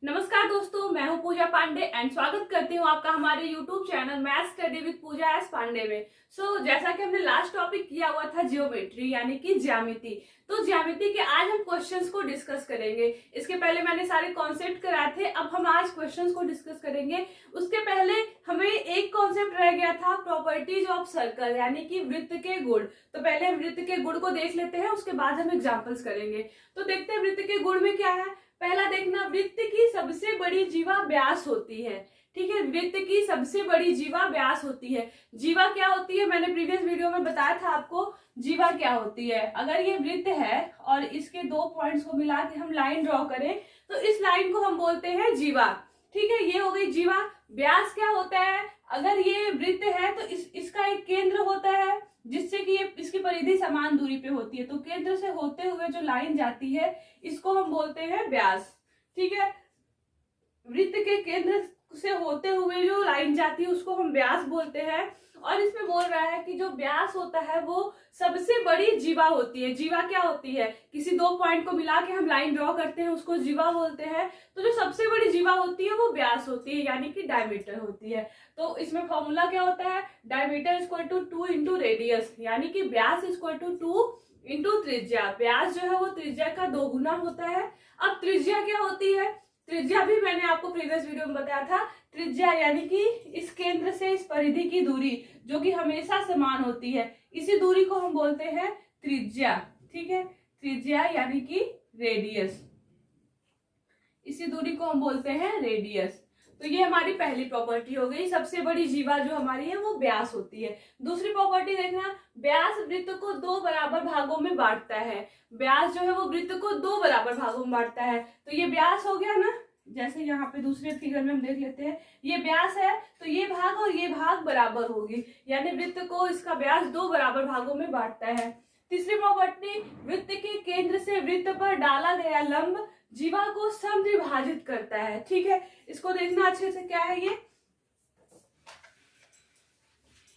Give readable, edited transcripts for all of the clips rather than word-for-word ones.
नमस्कार दोस्तों, मैं हूं पूजा पांडे एंड स्वागत करती हूं आपका हमारे YouTube channel math study with Pooja S Pandey में। जैसा कि हमने लास्ट टॉपिक किया हुआ था जियोमेट्री यानी कि ज्यामिति, तो ज्यामिति के आज हम क्वेश्चंस को डिस्कस करेंगे। इसके पहले मैंने सारे कॉन्सेप्ट कराए थे, अब हम आज क्वेश्चंस को डिस्कस करेंगे। उसके पहले हमें एक कॉन्सेप्ट रह गया था, प्रॉपर्टीज ऑफ सर्कल यानी कि वृत्त के गुण। तो पहले हम वृत्त के गुण को देख लेते हैं, उसके बाद हम एग्जाम्पल्स करेंगे। तो देखते हैं वृत्त के गुण में क्या है। पहला देखना, वृत्त की सबसे बड़ी जीवा व्यास होती है। ठीक है, वृत्त की सबसे बड़ी जीवा व्यास होती है। जीवा क्या होती है, मैंने प्रीवियस वीडियो में बताया था आपको जीवा क्या होती है। अगर ये वृत्त है और इसके दो पॉइंट्स को मिला के हम लाइन ड्रॉ करें तो इस लाइन को हम बोलते हैं जीवा। ठीक है, ये हो गई जीवा। व्यास क्या होता है, अगर ये वृत्त है तो इसका एक केंद्र होता है जिससे कि ये इसकी परिधि समान दूरी पे होती है। तो केंद्र से होते हुए जो लाइन जाती है इसको हम बोलते हैं व्यास। ठीक है, वृत्त के केंद्र से होते हुए जो लाइन जाती है उसको हम व्यास बोलते हैं। और इसमें बोल रहा है कि जो व्यास होता है वो सबसे बड़ी जीवा होती है। जीवा क्या होती है, किसी दो पॉइंट को मिला के हम लाइन ड्रॉ करते हैं उसको जीवा बोलते हैं। तो जो सबसे बड़ी जीवा होती है वो व्यास होती है यानी कि डायमीटर होती है। तो इसमें फॉर्मूला क्या होता है, diameter equal to 2 into radius, यानी कि व्यास इक्वल टू 2 इंटू त्रिज्या। व्यास जो है वो त्रिज्या का 2 गुना होता है। अब त्रिज्या क्या होती है, त्रिज्या भी मैंने आपको प्रीवियस वीडियो में बताया था। त्रिज्या यानी कि इस केंद्र से इस परिधि की दूरी जो कि हमेशा समान होती है, इसी दूरी को हम बोलते हैं त्रिज्या। ठीक है, त्रिज्या यानी कि रेडियस, इसी दूरी को हम बोलते हैं रेडियस। तो ये हमारी पहली प्रॉपर्टी हो गई, सबसे बड़ी जीवा जो हमारी है वो व्यास होती है। दूसरी प्रॉपर्टी देखना, व्यास वृत्त को 2 बराबर भागों में बांटता है। व्यास जो है वो वृत्त को 2 बराबर भागों में बांटता है। तो ये व्यास हो गया ना, जैसे यहाँ पे दूसरे फिगर में हम देख लेते हैं, ये व्यास है तो ये भाग और ये भाग बराबर होगी, यानी वृत्त को इसका व्यास 2 बराबर भागों में बांटता है। तीसरी प्रॉपर्टी, वृत्त के केंद्र से वृत्त पर डाला गया लंब जीवा को समद्विभाजित करता है। ठीक है, इसको देखना अच्छे से, क्या है ये,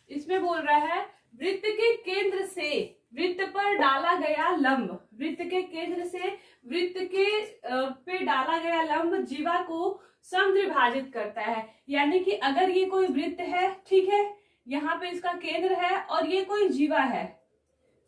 इसमें बोल रहा है वृत्त के केंद्र से वृत्त पर डाला गया लंब, वृत्त के केंद्र से वृत्त के पे डाला गया लंब जीवा को समद्विभाजित करता है। यानी कि अगर ये कोई वृत्त है, ठीक है, यहाँ पे इसका केंद्र है और ये कोई जीवा है,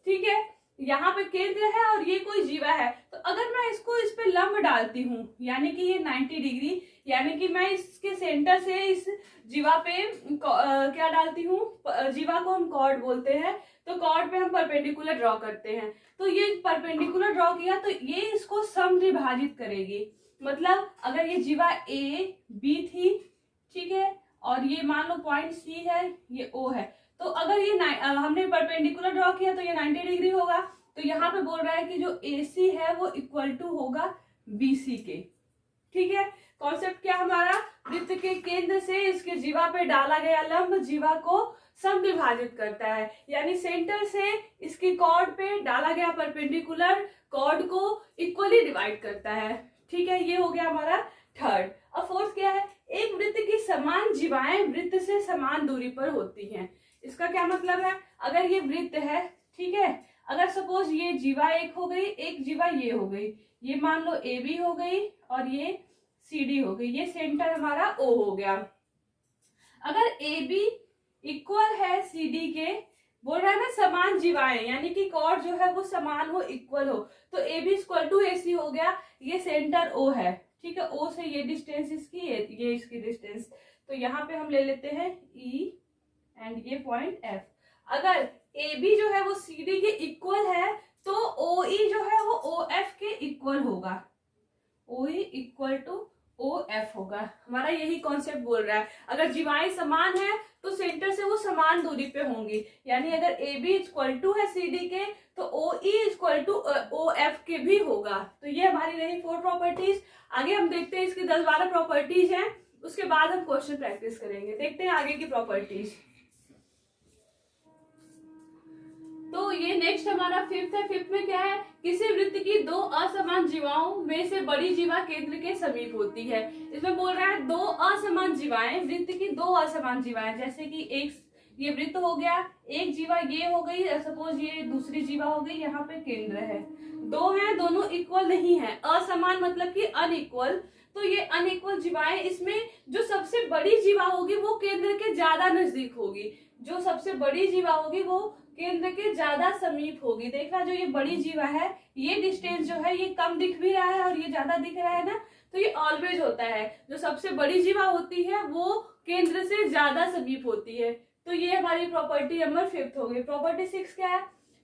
ठीक है, यहाँ पे केंद्र है और ये कोई जीवा है, तो अगर मैं इसको इस पे लंब डालती हूँ यानी कि ये 90 डिग्री, यानी कि मैं इसके सेंटर से इस जीवा पे क्या डालती हूँ, जीवा को हम कॉर्ड बोलते हैं। तो कॉर्ड पे हम परपेंडिकुलर ड्रॉ करते हैं। तो ये परपेंडिकुलर ड्रॉ किया तो ये इसको समद्विभाजित करेगी। मतलब अगर ये जीवा ए बी थी, ठीक है, और ये मान लो पॉइंट सी है, ये ओ है, तो अगर ये हमने परपेंडिकुलर ड्रॉ किया तो ये 90 डिग्री होगा। तो यहाँ पे बोल रहा है कि जो AC है वो इक्वल टू होगा BC के। ठीक है, कॉन्सेप्ट क्या हमारा, वृत्त के केंद्र से इसके जीवा पे डाला गया लंब जीवा को समद्विभाजित करता है, यानी सेंटर से इसकी कॉर्ड पे डाला गया परपेंडिकुलर कॉर्ड को इक्वली डिवाइड करता है। ठीक है, ये हो गया हमारा थर्ड। अब फोर्थ क्या है, एक वृत्त की समान जीवाएं वृत्त से समान दूरी पर होती हैं। इसका क्या मतलब है, अगर ये वृत्त है, ठीक है, अगर सपोज ये जीवा एक हो गई, एक जीवा ये हो गई, ये मान लो AB हो गई और ये CD हो गई, ये सेंटर हमारा O हो गया। अगर AB इक्वल है CD के, बोल रहा है ना समान जीवाएं, यानी कि कॉर्ड जो है वो समान हो, इक्वल हो, तो AB इक्वल टू AC हो गया। ये सेंटर O है, ठीक है, O से ये डिस्टेंस इसकी, ये इसकी डिस्टेंस, तो यहाँ पे हम ले लेते हैं E एंड ये पॉइंट F। अगर AB जो है वो CD के इक्वल है तो OE जो है वो OF के इक्वल होगा, OE इक्वल टू OF होगा। हमारा यही कॉन्सेप्ट बोल रहा है, अगर जीवाएं समान है तो सेंटर से वो समान दूरी पे होंगी, यानी अगर AB इक्वल टू है CD के तो OE इक्वल टू OF के भी होगा। तो ये हमारी रही 4 प्रॉपर्टीज। आगे हम देखते हैं इसकी 10-12 प्रॉपर्टीज हैं, उसके बाद हम क्वेश्चन प्रैक्टिस करेंगे। देखते हैं आगे की प्रॉपर्टीज। तो ये नेक्स्ट हमारा फिफ्थ है। फिफ्थ में क्या है, किसी वृत्त की 2 असमान जीवाओं में से बड़ी जीवा केंद्र के समीप होती है। इसमें बोल रहा है 2 असमान जीवाएं, वृत्त की 2 असमान जीवाएं, जैसे कि एक ये वृत्त हो गया, एक जीवा ये हो गई, सपोज ये दूसरी जीवा हो गई, यहाँ पे केंद्र है, 2 है, दोनों इक्वल नहीं है। असमान मतलब कि अनइक्वल, तो ये अनइक्वल जीवाएं, इसमें जो सबसे बड़ी जीवा होगी वो केंद्र के ज्यादा नजदीक होगी, जो सबसे बड़ी जीवा होगी वो केंद्र के ज्यादा समीप होगी। देखना जो ये बड़ी जीवा है, ये डिस्टेंस जो है ये कम दिख भी रहा है और ये ज्यादा दिख रहा है ना, तो ये ऑलवेज होता है, जो सबसे बड़ी जीवा होती है वो केंद्र से ज्यादा समीप होती है। तो ये हमारी प्रॉपर्टी नंबर 5 हो गई। प्रॉपर्टी 6 क्या है?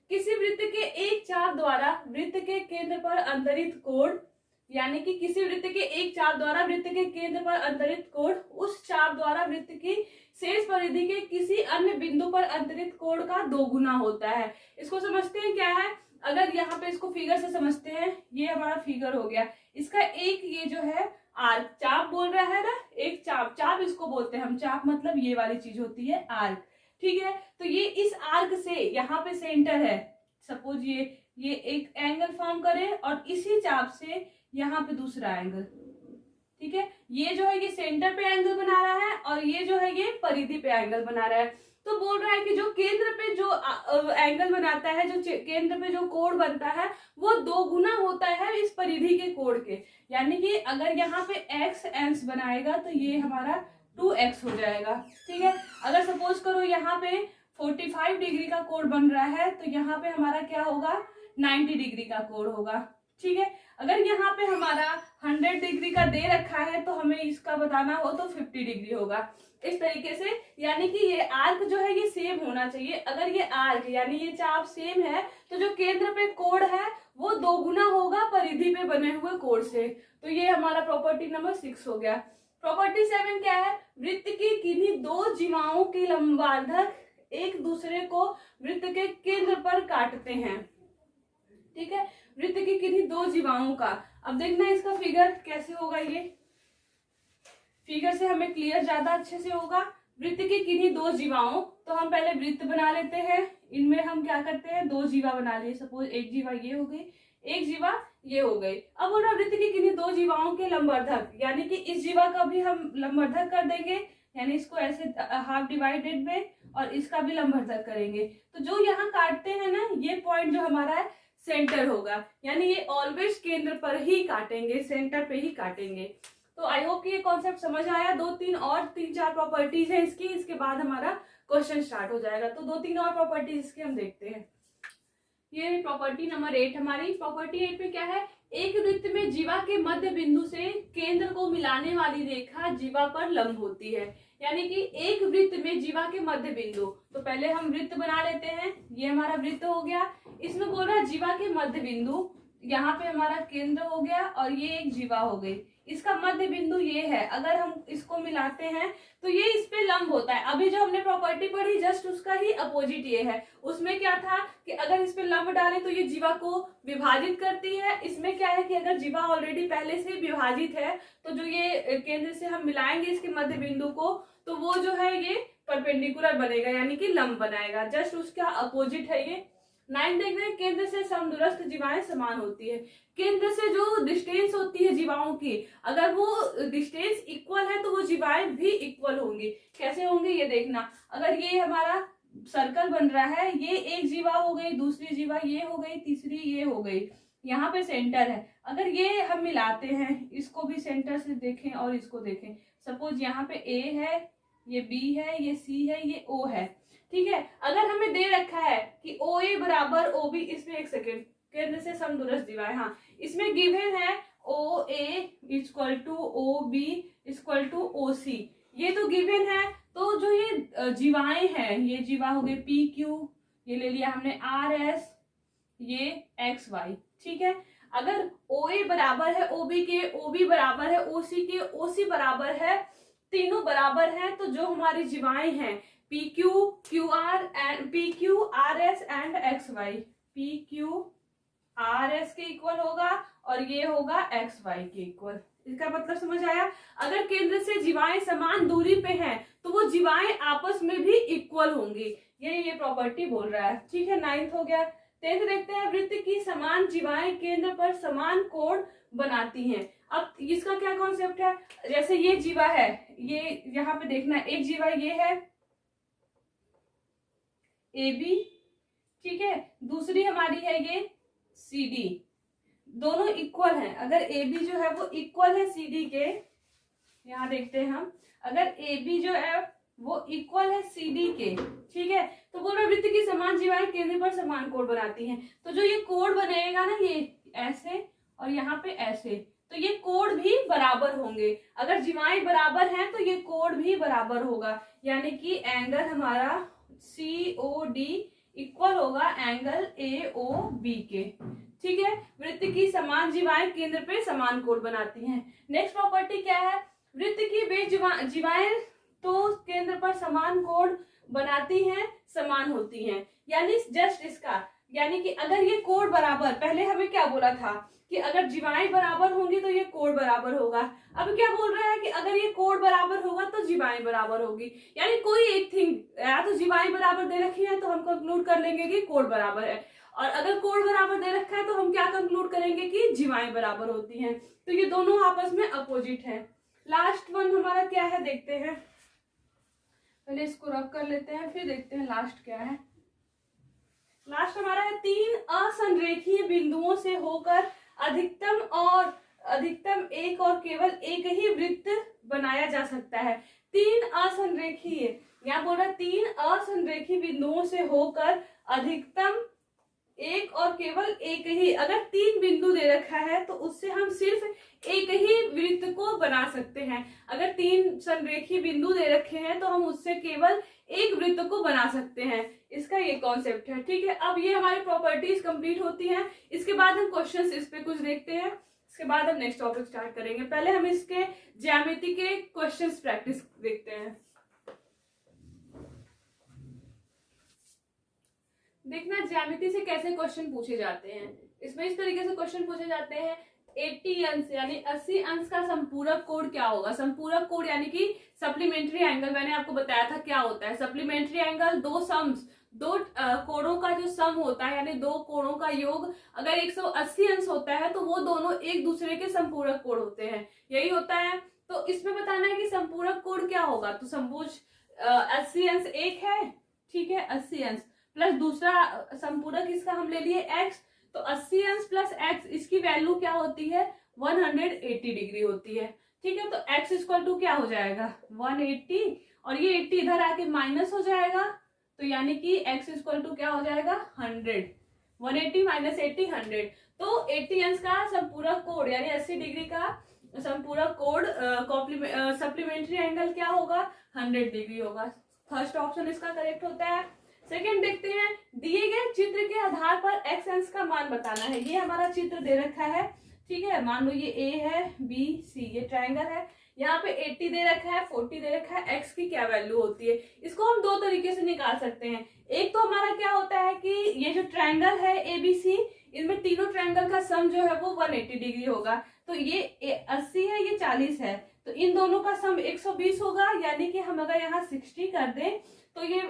किसी वृत्त के एक चाप द्वारा वृत्त के केंद्र पर अंतरित कोण, यानी कि किसी वृत्त के एक चाप द्वारा वृत्त के केंद्र पर अंतरित कोण उस चाप द्वारा वृत्त की शेष परिधि के किसी अन्य बिंदु पर अंतरित कोण का 2 गुना होता है। इसको समझते हैं क्या है? अगर यहाँ पे इसको फिगर से समझते हैं, ये हमारा फिगर हो गया, इसका एक ये जो है आर्क, चाप बोल रहा है ना, एक चाप, चाप इसको बोलते हैं हम, चाप मतलब ये वाली चीज होती है आर्क, ठीक है। तो ये इस आर्क से यहाँ पे सेंटर है, सपोज ये एक एंगल फॉर्म करे और इसी चाप से यहाँ पे दूसरा एंगल, ठीक है। ये जो है ये सेंटर पे एंगल बना रहा है और ये जो है ये परिधि पे एंगल बना रहा है। तो बोल रहा है कि जो केंद्र पे जो एंगल बनाता है, जो केंद्र पे जो कोण बनता है वो 2 गुना होता है इस परिधि के कोण के। यानी कि अगर यहाँ पे x बनाएगा तो ये हमारा 2x हो जाएगा, ठीक है। अगर सपोज करो यहाँ पे 45 डिग्री का कोण बन रहा है तो यहाँ पे हमारा क्या होगा, 90 डिग्री का कोण होगा, ठीक है। अगर यहाँ पे हमारा 100 डिग्री का दे रखा है तो हमें इसका बताना हो तो 50 डिग्री होगा, इस तरीके से। यानी कि ये आर्क जो है ये सेम होना चाहिए। अगर ये आर्क यानी ये चाप सेम है तो जो केंद्र पे कोण है वो 2 गुना होगा परिधि पे बने हुए कोण से। तो ये हमारा प्रॉपर्टी नंबर 6 हो गया। प्रॉपर्टी 7 क्या है? वृत्त की किन्हीं 2 जीवाओं के लंबार्धक एक दूसरे को वृत्त के केंद्र पर काटते हैं, ठीक है। वृत्त की किन्हीं 2 जीवाओं का, अब देखना इसका फिगर कैसे होगा, ये फिगर से हमें क्लियर ज्यादा अच्छे से होगा। वृत्त की किन्हीं 2 जीवाओं, तो हम पहले वृत्त बना लेते हैं, इनमें हम क्या करते हैं 2 जीवा बना लिए, सपोज एक जीवा ये हो गई, एक जीवा ये हो गई। अब बोल रहा वृत्त की किन्हीं 2 जीवाओं के लंबवर्धक, यानी कि इस जीवा का भी हम लंबवर्धक कर देंगे, यानी इसको ऐसे हाफ डिवाइडेड में, और इसका भी लंबवर्धक करेंगे। तो जो यहाँ काटते हैं ना, ये पॉइंट जो हमारा है सेंटर होगा, यानी ये ऑलवेज केंद्र पर ही काटेंगे, सेंटर पे ही काटेंगे। तो आई होप कि ये कॉन्सेप्ट समझ आया। 2-3 और 3-4 प्रॉपर्टीज है इसकी, इसके बाद हमारा क्वेश्चन स्टार्ट हो जाएगा। तो 2-3 और प्रॉपर्टीज इसके हम देखते हैं। ये प्रॉपर्टी नंबर 8 हमारी। प्रॉपर्टी 8 में क्या है? एक वृत्त में जीवा के मध्य बिंदु से केंद्र को मिलाने वाली रेखा जीवा पर लंब होती है। यानी कि एक वृत्त में जीवा के मध्य बिंदु, तो पहले हम वृत्त बना लेते हैं, ये हमारा वृत्त हो गया। इसमें बोल रहा है जीवा के मध्य बिंदु, यहाँ पे हमारा केंद्र हो गया और ये एक जीवा हो गई, इसका मध्य बिंदु ये है। अगर हम इसको मिलाते हैं तो ये इस पे लंब होता है। अभी जो हमने प्रॉपर्टी पढ़ी जस्ट उसका ही अपोजिट ये है। उसमें क्या था कि अगर इस पे लंब डाले तो ये जीवा को विभाजित करती है। इसमें क्या है कि अगर जीवा ऑलरेडी पहले से विभाजित है तो जो ये केंद्र से हम मिलाएंगे इसके मध्य बिंदु को, तो वो जो है ये परपेंडिकुलर बनेगा, यानी कि लंब बनाएगा। जस्ट उसका अपोजिट है ये। 9 देख रहे हैं, केंद्र से समदूरस्थ जीवाएं समान होती है। केंद्र से जो डिस्टेंस होती है जीवाओं की, अगर वो डिस्टेंस इक्वल है तो वो जीवाएं भी इक्वल होंगी। कैसे होंगे ये देखना। अगर ये हमारा सर्कल बन रहा है, ये एक जीवा हो गई, दूसरी जीवा ये हो गई, तीसरी ये हो गई, यहाँ पे सेंटर है। अगर ये हम मिलाते हैं, इसको भी सेंटर से देखें और इसको देखें, सपोज यहाँ पे ए है, ये बी है, ये सी है, ये ओ है, ठीक है। अगर हमें दे रखा है कि ओ ए बराबर ओ बी, इसमें एक सेकेंड, केंद्र से समदूरस्थ जीवाएं, हाँ इसमें गिवन है O A equal to O B equal to O C, ये तो गिवन है। तो जो ये जीवाएं हैं, ये जीवा हो गए पी क्यू, ये ले लिया हमने आर एस, ये एक्स वाई, ठीक है। अगर ओ ए बराबर है ओ बी के, ओ बी बराबर है ओ सी के, ओ सी बराबर है, तीनों बराबर है, तो जो हमारी जीवाएं हैं P Q Q R and P Q R S and X Y, P Q R S के इक्वल होगा और ये होगा एक्स वाई के इक्वल। इसका मतलब समझ आया। अगर केंद्र से जीवाएं समान दूरी पे हैं तो वो जीवाएं आपस में भी इक्वल होंगी, ये प्रॉपर्टी बोल रहा है, ठीक है। 9th हो गया। 10th देखते हैं, वृत्त की समान जीवाएं केंद्र पर समान कोण बनाती हैं। अब इसका क्या कॉन्सेप्ट है? जैसे ये जीवा है, ये यहाँ पे देखना, एक जीवा ये है ए बी, ठीक है, दूसरी हमारी है ये सी डी, दोनों इक्वल हैं, अगर ए बी जो है वो इक्वल है सी डी के, यहाँ देखते हैं हम, अगर ए बी जो है वो इक्वल है सी डी के, ठीक है, तो बोल रहे वृत्त की समान जीवाएं केंद्र पर समान कोण बनाती हैं। तो जो ये कोण बनेगा ना, ये ऐसे और यहाँ पे ऐसे, तो ये कोण भी बराबर होंगे। अगर जीवाएं बराबर हैं तो ये कोण भी बराबर होगा, यानी कि एंगल हमारा सी ओ डी इक्वल होगा एंगल ए ओ बी के, ठीक है। वृत्त की समान जीवाएं केंद्र पे समान कोण बनाती हैं। नेक्स्ट प्रॉपर्टी क्या है, वृत्त की वे जीवाएं तो केंद्र पर समान कोण बनाती हैं, समान होती हैं, यानी जस्ट इसका, यानी कि अगर ये कोण बराबर, पहले हमें क्या बोला था कि अगर जीवाएं बराबर होंगी तो ये कोण बराबर होगा। अब क्या बोल रहा है कि अगर ये कोण बराबर होगा तो जीवाएं बराबर होगी, यानी कोई एक थिंग, या तो जीवाएं बराबर दे रखी है तो हम कंक्लूड कर लेंगे कि कोण बराबर है, और अगर कोण बराबर दे रखा है तो हम क्या कंक्लूड करेंगे कि जीवाएं बराबर होती हैं। तो ये दोनों आपस में अपोजिट है। लास्ट वन हमारा क्या है देखते हैं, पहले इसको रब कर लेते हैं फिर देखते हैं लास्ट क्या है। लास्ट हमारा है, तीन असंरेखीय बिंदुओं से होकर अधिकतम एक और केवल एक ही वृत्त बनाया जा सकता है। तीन असंरेखीय, यहाँ बोल रहा है तीन असंरेखीय बिंदुओं से होकर अधिकतम एक और केवल एक ही, अगर तीन बिंदु दे रखा है तो उससे हम सिर्फ एक ही वृत्त को बना सकते हैं। अगर तीन संरेखीय बिंदु दे रखे हैं तो हम उससे केवल एक वृत्त को बना सकते हैं, इसका ये कॉन्सेप्ट है, ठीक है। अब ये हमारी प्रॉपर्टीज कंप्लीट होती हैं, इसके बाद हम क्वेश्चंस इस पे कुछ देखते हैं, इसके बाद हम नेक्स्ट टॉपिक स्टार्ट करेंगे। पहले हम इसके ज्यामिति के क्वेश्चंस प्रैक्टिस देखते हैं। देखना ज्यामिति से कैसे क्वेश्चन पूछे जाते हैं। इसमें इस तरीके से क्वेश्चन पूछे जाते हैं, 80 अंश यानी 80 अंश का संपूरक कोण क्या होगा। संपूरक कोण यानी कि सप्लीमेंट्री एंगल, मैंने आपको बताया था क्या होता है। सप्लीमेंट्री एंगल दो कोणों का जो सम होता है, यानी दो कोणों का योग अगर 180 अंश होता है तो वो दोनों एक दूसरे के संपूरक कोण होते हैं, यही होता है। तो इसमें बताना है कि संपूरक कोण क्या होगा। तो समभुज 80 अंश एक है, ठीक है, 80 अंश प्लस दूसरा संपूरक इसका हम ले लिए x, तो 80 अंश प्लस x, इसकी वैल्यू क्या होती है 180 डिग्री होती है, ठीक है। तो x इक्वल टू क्या हो जाएगा 180, और ये 80 इधर आके माइनस हो जाएगा, तो यानी कि x इक्वल टू क्या हो जाएगा 100, 180 माइनस 80 100। तो 80 अंश का संपूरक कोण यानी 80 डिग्री का संपूरक कोण सप्लीमेंट्री एंगल क्या होगा 100 डिग्री होगा। फर्स्ट ऑप्शन इसका करेक्ट होता है। सेकंड देखते हैं, दिए गए चित्र के आधार पर x अंश का मान बताना है। ये हमारा चित्र दे रखा है, ठीक है, मान लो ये a है, b c, ये ट्रायंगल है, यहाँ पे 80 दे रखा है, 40 दे रखा है, x की क्या वैल्यू होती है। इसको हम दो तरीके से निकाल सकते हैं। एक तो हमारा क्या होता है कि ये जो ट्रायंगल है ABC, इनमें तीनों ट्रायंगल का सम जो है वो 180 डिग्री होगा। तो ये 80 है, ये 40 है, तो इन दोनों का सम 120 होगा, यानी कि हम अगर यहाँ 60 कर दें तो ये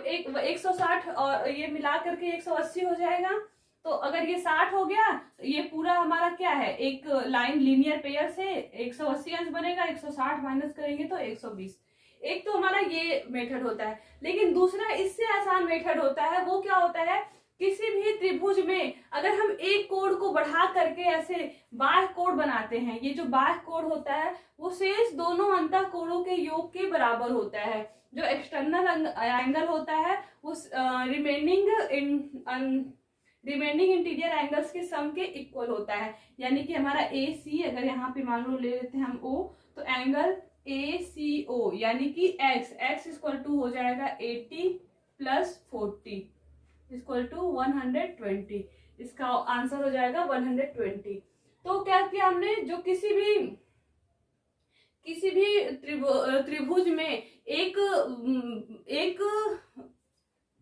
160 और ये मिला करके 180 हो जाएगा। तो अगर ये 60 हो गया तो ये पूरा हमारा क्या है, एक लाइन लीनियर पेयर से 180 अंश बनेगा, 160 माइनस करेंगे तो 120। एक तो हमारा ये मेथड होता है, लेकिन दूसरा इससे आसान मेथड होता है। वो क्या होता है, किसी भी त्रिभुज में अगर हम एक कोण को बढ़ा करके ऐसे बाह्य कोण बनाते हैं, ये जो बाह्य कोण होता है वो शेष दोनों अंतः कोणों के योग के बराबर होता है। जो एक्सटर्नल एंगल होता है वो रिमेनिंग इंटीरियर एंगल्स के सम के इक्वल होता है, यानी कि हमारा AC अगर यहाँ पे मान लो ले लेते हैं हम O, तो एंगल ACO यानी कि x इक्वल टू हो जाएगा 80 प्लस 40 इक्वल टू 120, इसका आंसर हो जाएगा 120। तो क्या किया हमने, जो किसी भी त्रिभुज में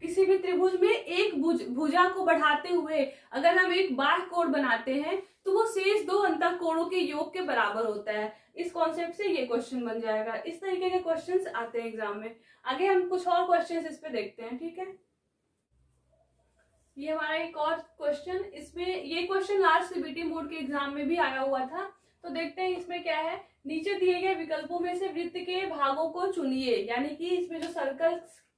किसी भी त्रिभुज में एक भुजा को बढ़ाते हुए अगर हम एक बाह्य कोण बनाते हैं तो वो शेष दो अंतः कोणों के योग के बराबर होता है। इस कॉन्सेप्ट से ये क्वेश्चन बन जाएगा। इस तरीके के क्वेश्चंस आते हैं एग्जाम में। आगे हम कुछ और क्वेश्चंस इस पे देखते हैं, ठीक है। ये हमारा एक और क्वेश्चन, इसमें ये क्वेश्चन लास्ट CBT मोड के एग्जाम में भी आया हुआ था। तो देखते हैं इसमें क्या है, नीचे दिए गए विकल्पों में से वृत्त के भागों को चुनिए, यानी कि इसमें जो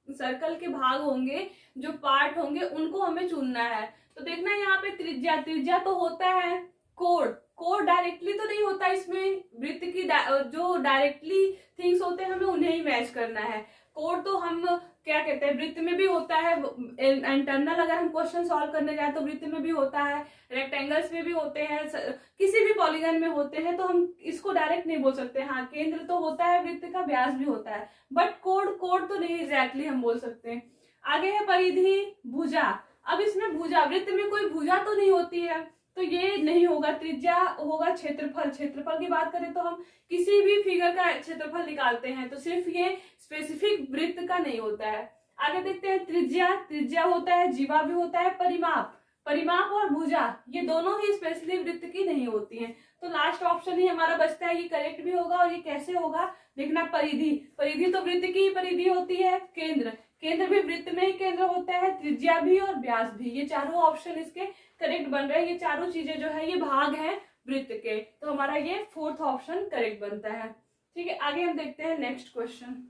सर्कल के भाग होंगे, जो पार्ट होंगे, उनको हमें चुनना है। तो देखना यहाँ पे त्रिज्या तो होता है कोड कोड डायरेक्टली तो नहीं होता इसमें, वृत्त की जो डायरेक्टली थिंग्स होते हैं हमें उन्हें ही मैच करना है। कोड तो हम क्या कहते हैं, वृत्त में भी होता है, इंटरनल अगर हम क्वेश्चन सॉल्व करने जाए तो वृत्त में भी होता है, रेक्टेंगल्स में भी होते हैं, किसी भी पॉलीगन में होते हैं, तो हम इसको डायरेक्ट नहीं बोल सकते। हाँ, केंद्र तो होता है वृत्त का, व्यास भी होता है, बट कोड तो नहीं एग्जैक्टली हम बोल सकते हैं। आगे है परिधि, भुजा। अब इसमें भुजा, वृत्त में कोई भुजा तो नहीं होती है, तो ये नहीं होगा। त्रिज्या होगा क्षेत्रफल, क्षेत्रफल की बात करें तो हम किसी भी फिगर का क्षेत्रफल निकालते हैं, तो सिर्फ ये स्पेसिफिक वृत्त का नहीं होता है। आगे देखते हैं त्रिज्या, त्रिज्या होता है, जीवा भी होता है, परिमाप, परिमाप और भुजा ये दोनों ही स्पेशली वृत्त की नहीं होती हैं। तो लास्ट ऑप्शन ही हमारा बचता है, ये करेक्ट भी होगा। और ये कैसे होगा देखना, परिधि, परिधि तो वृत्त की परिधि होती है। केंद्र, केंद्र भी वृत्त में ही केंद्र होता है, त्रिज्या भी और व्यास भी, ये चारों ऑप्शन इसके करेक्ट बन रहे हैं। ये चारों चीजें जो है ये भाग है वृत्त के, तो हमारा ये फोर्थ ऑप्शन करेक्ट बनता है। ठीक है, आगे हम देखते हैं नेक्स्ट क्वेश्चन।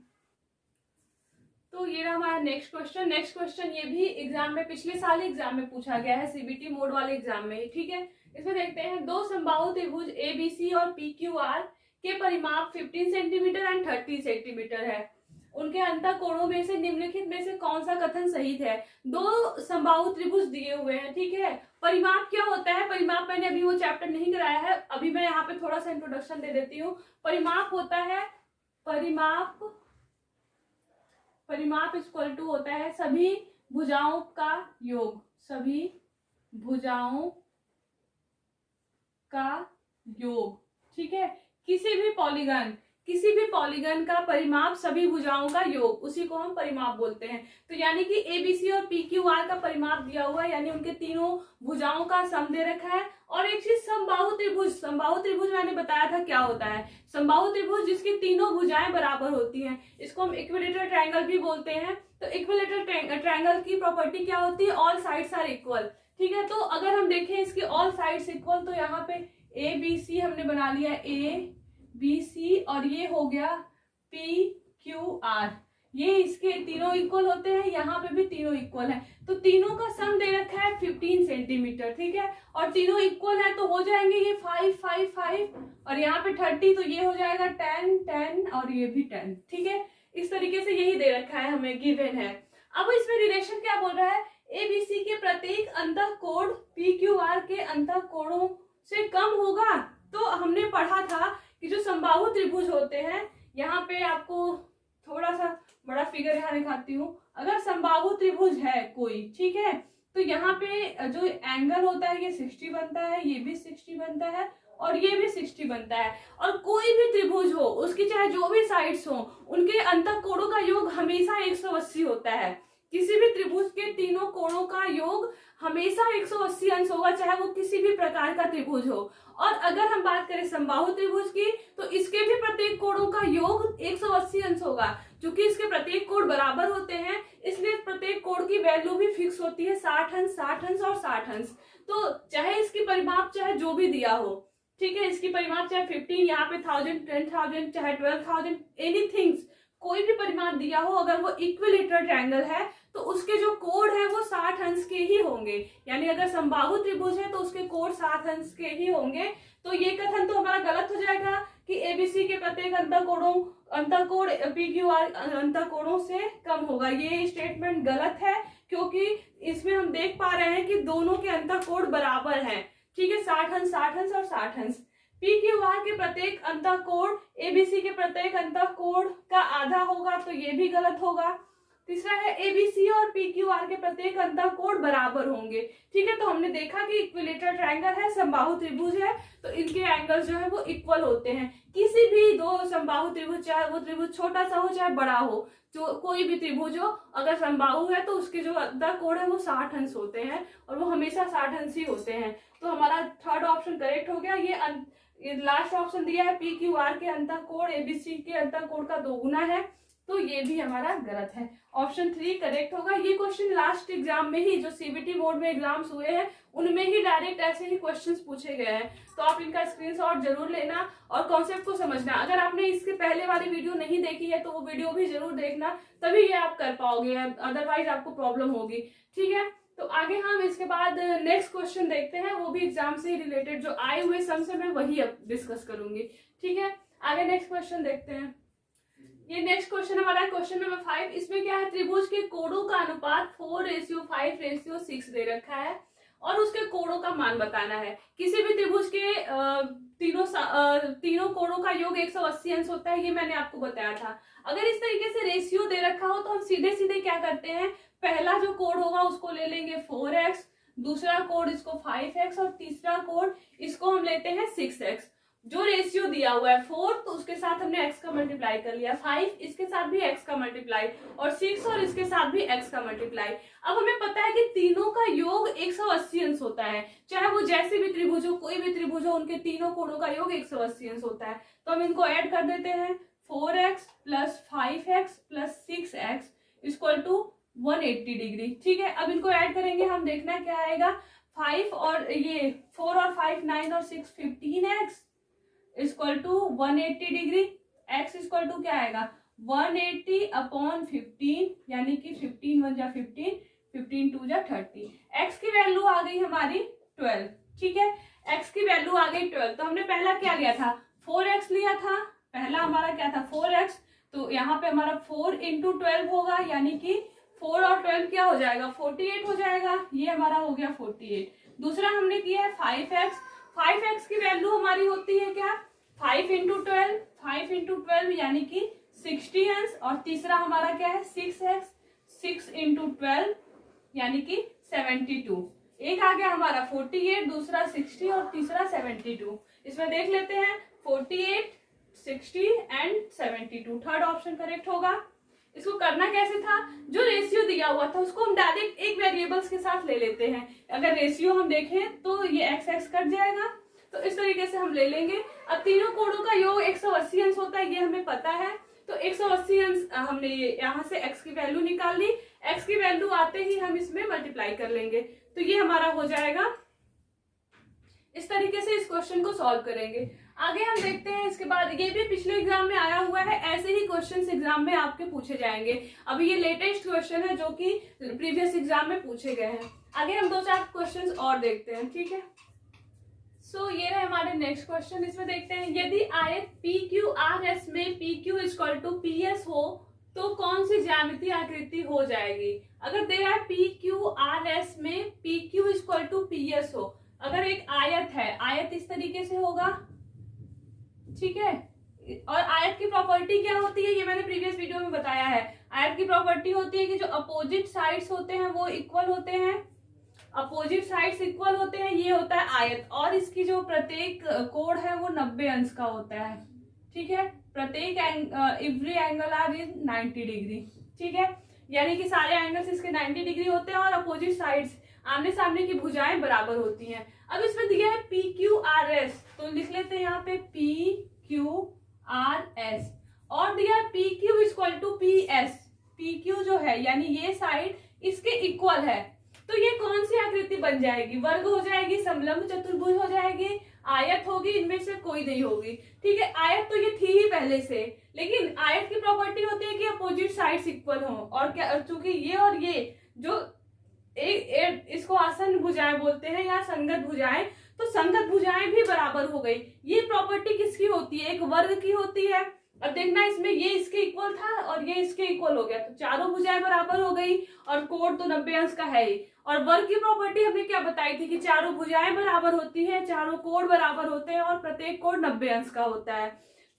तो ये रहा हमारा नेक्स्ट क्वेश्चन। नेक्स्ट क्वेश्चन ये भी एग्जाम में, पिछले साल एग्जाम में पूछा गया है, सीबीटी मोड वाले एग्जाम में। ठीक है, इसमें देखते हैं दो समबाहु त्रिभुज एबीसी और पीक्यूआर के परिमाप 15 सेंटीमीटर एंड 30 सेंटीमीटर है। उनके अंतर कोणों में से निम्नलिखित में से कौन सा कथन सही है। दो समबाहु त्रिभुज दिए हुए हैं, ठीक है। परिमाप क्या होता है, परिमाप मैंने अभी वो चैप्टर नहीं कराया है, अभी मैं यहाँ पे थोड़ा सा इंट्रोडक्शन दे देती हूँ। परिमाप होता है, परिमाप इक्वल टू होता है सभी भुजाओं का योग, सभी भुजाओं का योग। ठीक है, किसी भी पॉलीगन का परिमाप सभी भुजाओं का योग, उसी को हम परिमाप बोलते हैं। तो यानी कि एबीसी और पीक्यूआर का परिमाप दिया हुआ है, यानी उनके तीनों भुजाओं का सम दे रखा है। और एक चीज समबाहु त्रिभुज, समबाहु त्रिभुज मैंने बताया था क्या होता है। समबाहु त्रिभुज जिसकी तीनों भुजाएं बराबर होती हैं, इसको हम इक्विलेटरल ट्रायंगल भी बोलते हैं। तो इक्विलेटरल ट्रायंगल की प्रॉपर्टी क्या होती है, ऑल साइड्स आर इक्वल। ठीक है, तो अगर हम देखें इसकी ऑल साइड्स इक्वल, तो यहाँ पे ए बी सी हमने बना लिया, ए बी सी, और ये हो गया पी क्यू आर, ये इसके तीनों इक्वल होते हैं, यहाँ पे भी तीनों इक्वल है। तो तीनों का सम दे रखा है 15 सेंटीमीटर, ठीक है, और तीनों इक्वल है तो हो जाएंगे ये 5 5 5, और यहाँ पे 30, तो ये हो जाएगा 10 10, और ये भी 10। ठीक है, इस तरीके से यही दे रखा है, हमें गिवन है। अब इसमें रिलेशन क्या बोल रहा है, एबीसी के प्रत्येक अंतःकोण पीक्यूआर के अंतःकोणों से कम होगा। तो हमने पढ़ा था कि जो समबाहु त्रिभुज होते हैं, यहाँ पे आपको थोड़ा सा बड़ा फिगर यहाँ दिखाती हूँ। अगर समबाहु त्रिभुज है कोई, ठीक है, तो यहाँ पे जो एंगल होता है ये 60 बनता है, ये भी 60 बनता है, और ये भी 60 बनता है। और कोई भी त्रिभुज हो, उसकी चाहे जो भी साइड्स हो, उनके अंतःकोणों का योग हमेशा 180 होता है। किसी भी त्रिभुज के तीनों कोणों का योग हमेशा 180 अंश होगा, चाहे वो किसी भी प्रकार का त्रिभुज हो। और अगर हम बात करें समबाहु त्रिभुज की, तो इसके भी प्रत्येक कोणों का योग 180 अंश होगा। क्योंकि इसके प्रत्येक कोण बराबर होते हैं, इसलिए प्रत्येक कोण की वैल्यू भी फिक्स होती है, 60 अंश 60 अंश और 60 अंश। तो चाहे इसकी परिमाप चाहे जो भी दिया हो, ठीक है, इसकी परिमाप चाहे 15, यहाँ पे 1000 10,000 चाहे 12,000 एनीथिंग्स, कोई भी परिमाप दिया हो, अगर वो इक्विलेटरल ट्रायंगल है तो उसके जो कोण है वो 60 अंश के ही होंगे। यानी अगर समबाहु त्रिभुज है तो उसके कोण 60 अंश के ही होंगे। तो ये कथन तो हमारा गलत हो जाएगा कि एबीसी के प्रत्येक अंतःकोण पीक्यूआर अंतःकोणों से कम होगा। ये स्टेटमेंट गलत है, क्योंकि इसमें हम देख पा रहे हैं कि दोनों के अंतःकोण बराबर हैं। ठीक है, 60 अंश 60 अंश और 60 अंश। पीक्यूआर के प्रत्येक अंतःकोण एबीसी के प्रत्येक अंतःकोण का आधा होगा, तो ये भी गलत होगा। तीसरा है एबीसी और पीक्यूआर के प्रत्येक अंतःकोण बराबर होंगे। ठीक है, तो हमने देखा कि इक्विलेटरल ट्रायंगल है, समबाहु त्रिभुज है, तो इनके एंगल्स जो है वो इक्वल होते हैं। किसी भी दो समबाहु त्रिभुज, चाहे वो त्रिभुज छोटा सा हो चाहे बड़ा हो, जो कोई भी त्रिभुज हो, अगर समबाहु है तो उसके जो अंतःकोण है वो 60 अंश होते हैं, और वो हमेशा 60 अंश ही होते हैं। तो हमारा थर्ड ऑप्शन करेक्ट हो गया। ये लास्ट ऑप्शन दिया है पीक्यूआर के अंतःकोण एबीसी के अंतःकोण का 2 गुना है, तो ये भी हमारा गलत है। ऑप्शन 3 करेक्ट होगा। ये क्वेश्चन लास्ट एग्जाम में ही, जो सीबीटी बोर्ड में एग्जाम्स हुए हैं उनमें ही डायरेक्ट ऐसे ही क्वेश्चंस पूछे गए हैं। तो आप इनका स्क्रीनशॉट जरूर लेना और कॉन्सेप्ट को समझना। अगर आपने इसके पहले वाली वीडियो नहीं देखी है तो वो वीडियो भी जरूर देखना, तभी ये आप कर पाओगे, अदरवाइज आपको प्रॉब्लम होगी। ठीक है, तो आगे हम इसके बाद नेक्स्ट क्वेश्चन देखते हैं, वो भी एग्जाम से रिलेटेड जो आए हुए सम से मैं वही अब डिस्कस करूंगी। ठीक है, आगे नेक्स्ट क्वेश्चन देखते हैं। ये नेक्स्ट क्वेश्चन हमारा क्वेश्चन नंबर 5। इसमें क्या है, त्रिभुज के कोणों का अनुपात 4:5:6 दे रखा है और उसके कोणों का मान बताना है। किसी भी त्रिभुज के तीनों कोणों का योग 180 अंश होता है, ये मैंने आपको बताया था। अगर इस तरीके से रेशियो दे रखा हो तो हम सीधे सीधे क्या करते हैं, पहला जो कोण होगा उसको ले लेंगे 4x, दूसरा कोण इसको 5x और तीसरा कोण इसको हम लेते हैं 6x। जो रेशियो दिया हुआ है 4 तो उसके साथ हमने x का मल्टीप्लाई कर लिया, 5 इसके साथ भी x का मल्टीप्लाई और 6 और इसके साथ भी x का मल्टीप्लाई। अब हमें पता है कि तीनों का योग 180 अंश होता है, चाहे वो जैसे भी त्रिभुज हो, कोई भी त्रिभुज हो, उनके तीनों कोणों का योग 180 अंश होता है। तो हम इनको ऐड कर देते हैं, 4x plus 5x plus 6x equal to 180 degree. ठीक है, अब इनको ऐड करेंगे हम, देखना क्या आएगा, 5 और ये 4 और 5 9 और 6 15x equal to 180 degree. x equal to क्या आएगा 180/15 यानी कि 15 1 जा 15, 15 2 जा 30। x की वैल्यू आ गई हमारी 12। ठीक है, x की वैल्यू आ गई 12। तो हमने पहला क्या लिया था, 4x लिया था, पहला हमारा क्या था 4x, तो यहाँ पे हमारा 4 × 12 होगा, यानी कि 4 और 12 क्या हो जाएगा 48 हो जाएगा, ये हमारा हो गया 48। दूसरा हमने किया है 5x, 5x की वैल्यू हमारी होती है क्या 5 × 12, 5 × 12 यानी कि 60 अंश, और तीसरा हमारा क्या है 6x, 6 × 12 यानी कि 72। एक आ गया हमारा 48, दूसरा 60 और तीसरा 72। इसमें देख लेते हैं 48, 60 एंड 72, थर्ड ऑप्शन करेक्ट होगा। इसको करना कैसे था, जो रेशियो दिया हुआ था उसको हम डायरेक्ट एक वेरिएबल्स के साथ ले लेते हैं। अगर रेशियो हम देखें तो ये x कट जाएगा, तो इस तरीके से हम ले लेंगे। अब तीनों कोणों का योग 180 अंश होता है, ये हमें पता है। तो 180 अंश हमने यहाँ से x की वैल्यू निकाल ली, x की वैल्यू आते ही हम इसमें मल्टीप्लाई कर लेंगे, तो ये हमारा हो जाएगा। इस तरीके से इस क्वेश्चन को सॉल्व करेंगे। आगे हम देखते हैं इसके बाद, ये भी पिछले एग्जाम में आया हुआ है, ऐसे ही क्वेश्चंस एग्जाम में आपके पूछे जाएंगे। अभी ये लेटेस्ट क्वेश्चन है जो कि प्रीवियस एग्जाम में पूछे गए हैं। आगे हम 2-4 क्वेश्चंस और देखते हैं। ठीक है, सो ये रहे हमारे नेक्स्ट क्वेश्चन। इसमें देखते हैं, यदि आयत PQRS में PQ = PS हो तो कौन सी ज्यामितीय आकृति हो जाएगी। अगर दे रहा है PQRS में PQ = PS हो, अगर एक आयत है, आयत इस तरीके से होगा, ठीक है, और आयत की प्रॉपर्टी क्या होती है ये मैंने प्रीवियस वीडियो में बताया है। आयत की प्रॉपर्टी होती है कि जो अपोजिट साइड्स होते हैं वो इक्वल होते हैं, अपोजिट साइड्स इक्वल होते हैं, ये होता है आयत, और इसकी जो प्रत्येक कोण है वो 90 अंश का होता है। ठीक है, प्रत्येक every angle are in 90 degree. ठीक है, यानी कि सारे एंगल्स इसके 90 डिग्री होते हैं और अपोजिट साइड्स आमने सामने की भुजाएं बराबर होती हैं। अब इसमें दिया है PQRS, तो लिख लेते हैं यहाँ पे PQRS, और दिया है PQ = PS। PQ जो है यानी ये साइड इसके इक्वल है, तो ये कौन सी आकृति बन जाएगी, वर्ग हो जाएगी, समलंब चतुर्भुज हो जाएगी, आयत होगी, इनमें से कोई नहीं होगी। ठीक है, आयत तो ये थी ही पहले से, लेकिन आयत की प्रॉपर्टी होती है कि अपोजिट साइड्स इक्वल हो, और क्या, चूंकि ये और ये जो इसको आसन भुजाएं बोलते हैं या संगत भुजाएं, तो संगत भुजाएं भी बराबर हो गई। ये प्रॉपर्टी किसकी होती है, एक वर्ग की होती है। अब देखना, इसमें ये इसके इक्वल था और ये इसके इक्वल हो गया, तो चारों भुजाएं बराबर हो गई, और कोण तो 90 अंश का है ही। और वर्ग की प्रॉपर्टी हमने क्या बताई थी कि चारों भुजाएं बराबर होती है, चारों कोण बराबर होते हैं और प्रत्येक कोण 90 अंश का होता है,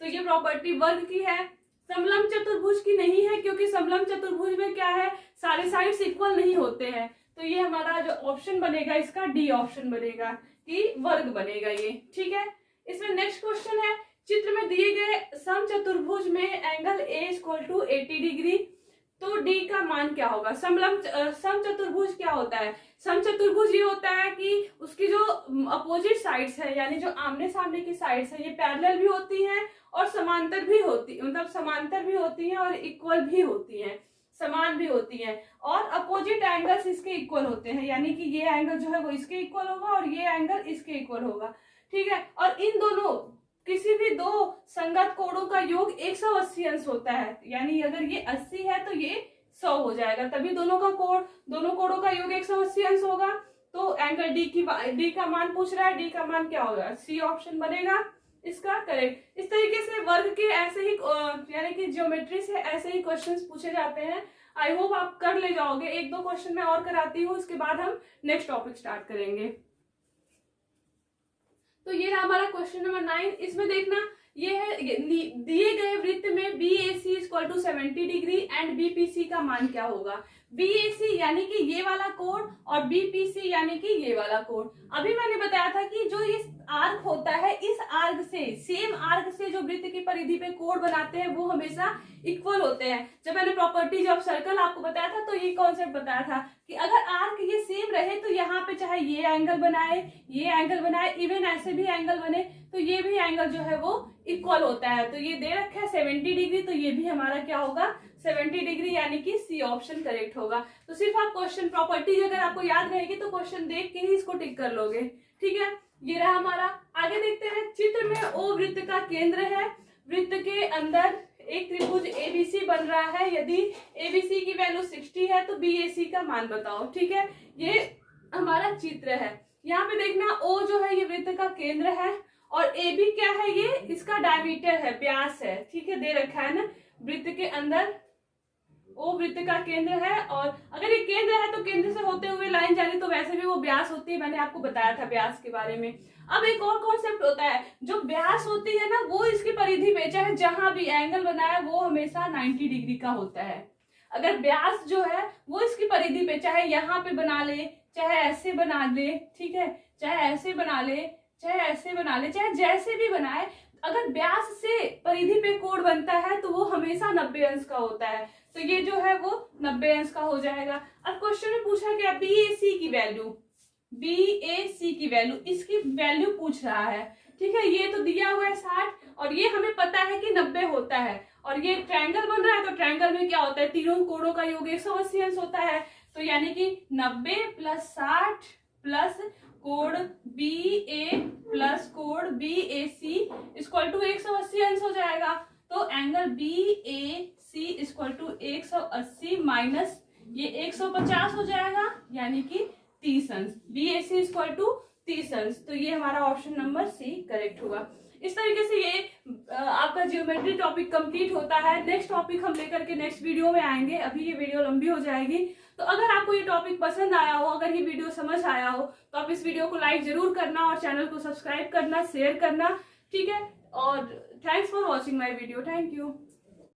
तो ये प्रॉपर्टी वर्ग की है। समलंब चतुर्भुज की नहीं है, क्योंकि समलंब चतुर्भुज में क्या है, सारे साइड्स इक्वल नहीं होते हैं, तो ये हमारा जो ऑप्शन बनेगा इसका डी ऑप्शन बनेगा कि वर्ग बनेगा ये। ठीक है, इसमें नेक्स्ट क्वेश्चन है, चित्र में दिए गए समचतुर्भुज में एंगल A = 80 डिग्री, तो डी का मान क्या होगा। समचतुर्भुज क्या होता है, समचतुर्भुज ये होता है कि उसकी जो अपोजिट साइड्स है, यानी जो आमने सामने की साइड्स है, ये पैरेलल भी होती हैं और समांतर भी होती, मतलब समांतर भी होती हैं और इक्वल भी होती हैं, समान भी होती हैं, और अपोजिट एंगल्स इसके इक्वल होते हैं, यानी कि ये एंगल जो है वो इसके इक्वल होगा और ये एंगल इसके इक्वल होगा। ठीक है, और इन दोनों किसी भी दो संगत कोणों का योग 180 अंश होता है, यानी अगर ये 80 है तो ये 100 हो जाएगा, तभी दोनों कोणों का योग 180 अंश होगा। तो एंगल डी का मान पूछ रहा है, डी का मान क्या होगा, सी ऑप्शन बनेगा इसका करेक्ट। इस तरीके से वर्ग के ऐसे ही यानी कि ज्योमेट्री से ऐसे ही क्वेश्चंस पूछे जाते हैं। आई होप आप कर ले जाओगे। एक दो क्वेश्चन मैं और कराती हूँ, इसके बाद हम नेक्स्ट टॉपिक स्टार्ट करेंगे। तो ये रहा हमारा क्वेश्चन नंबर 9। इसमें देखना ये है, दिए गए वृत्त में BAC equal to 70 degree and BPC का मान क्या होगा। BAC यानी कि ये वाला कोण और BPC यानी कि ये वाला कोण। अभी मैंने बताया था कि जो ये आर्क होता है, इस आर्क से, सेम आर्क से जो वृत्त की परिधि पे कोण बनाते हैं वो हमेशा इक्वल होते हैं। जब मैंने प्रॉपर्टीज ऑफ सर्कल आपको बताया था तो ये कॉन्सेप्ट बताया था कि अगर आर्क ये सेम रहे तो यहाँ पे चाहे ये एंगल बनाए, ये एंगल बनाए, इवन ऐसे भी एंगल बने तो ये भी एंगल जो है वो इक्वल होता है। तो ये दे रखा है 70 डिग्री, तो ये भी हमारा क्या होगा 70 डिग्री, यानी कि सी ऑप्शन करेक्ट होगा। तो सिर्फ आप क्वेश्चन प्रॉपर्टीज अगर आपको याद रहेगी तो क्वेश्चन देख के ही इसको टिक कर लोगे, ठीक है। ये रहा हमारा। आगे देखते हैं, चित्र में O वृत्त का केंद्र है, वृत्त के अंदर एक त्रिभुज ABC बन रहा है। यदि ABC की वैल्यू 60 है तो BAC का मान बताओ, ठीक है। ये हमारा चित्र है। यहाँ पे देखना O जो है ये वृत्त का केंद्र है और AB क्या है, ये इसका डायमीटर है, व्यास है, ठीक है, दे रखा है ना। वृत्त के अंदर O वृत्त का केंद्र है और अगर ये केंद्र है तो केंद्र से होते हुए लाइन जा रही तो वैसे भी वो व्यास होती है, मैंने आपको बताया था व्यास के बारे में। अब एक और कॉन्सेप्ट होता है, जो व्यास होती है ना वो इसकी परिधि पे चाहे जहां भी एंगल बनाए वो हमेशा 90 डिग्री का होता है। अगर व्यास जो है वो इसकी परिधि पे चाहे यहाँ पे बना ले, चाहे ऐसे बना ले, ठीक है, चाहे ऐसे बना ले, चाहे ऐसे बना ले, चाहे जैसे भी बनाए, अगर व्यास से परिधि पे कोण बनता है तो वो हमेशा 90 अंश का होता है। तो ये जो है वो 90 अंश का हो जाएगा। अब क्वेश्चन में पूछा गया BAC की वैल्यू, इसकी वैल्यू पूछ रहा है, ठीक है। ये तो दिया हुआ है 60 और ये हमें पता है कि 90 होता है और ये ट्रायंगल बन रहा है तो ट्रायंगल में क्या होता है, तीनों कोणों का योग 180 अंश होता है। तो यानी कि 90 प्लस 60 प्लस कोण BA प्लस कोण BAC इक्वल टू 180 अंश हो जाएगा। तो angle BAC equal to 180 minus ये 150 हो जाएगा, यानी कि 30 अंश। BAC इक्वल टू 30 अंश। तो ये हमारा ऑप्शन नंबर C करेक्ट होगा। इस तरीके से ये आपका जियोमेट्री टॉपिक कंप्लीट होता है। नेक्स्ट टॉपिक हम लेकर के नेक्स्ट वीडियो में आएंगे, अभी ये वीडियो लंबी हो जाएगी। तो अगर आपको ये टॉपिक पसंद आया हो, अगर ये वीडियो समझ आया हो तो आप इस वीडियो को लाइक जरूर करना और चैनल को सब्सक्राइब करना, शेयर करना, ठीक है। और thanks for watching my video. Thank you.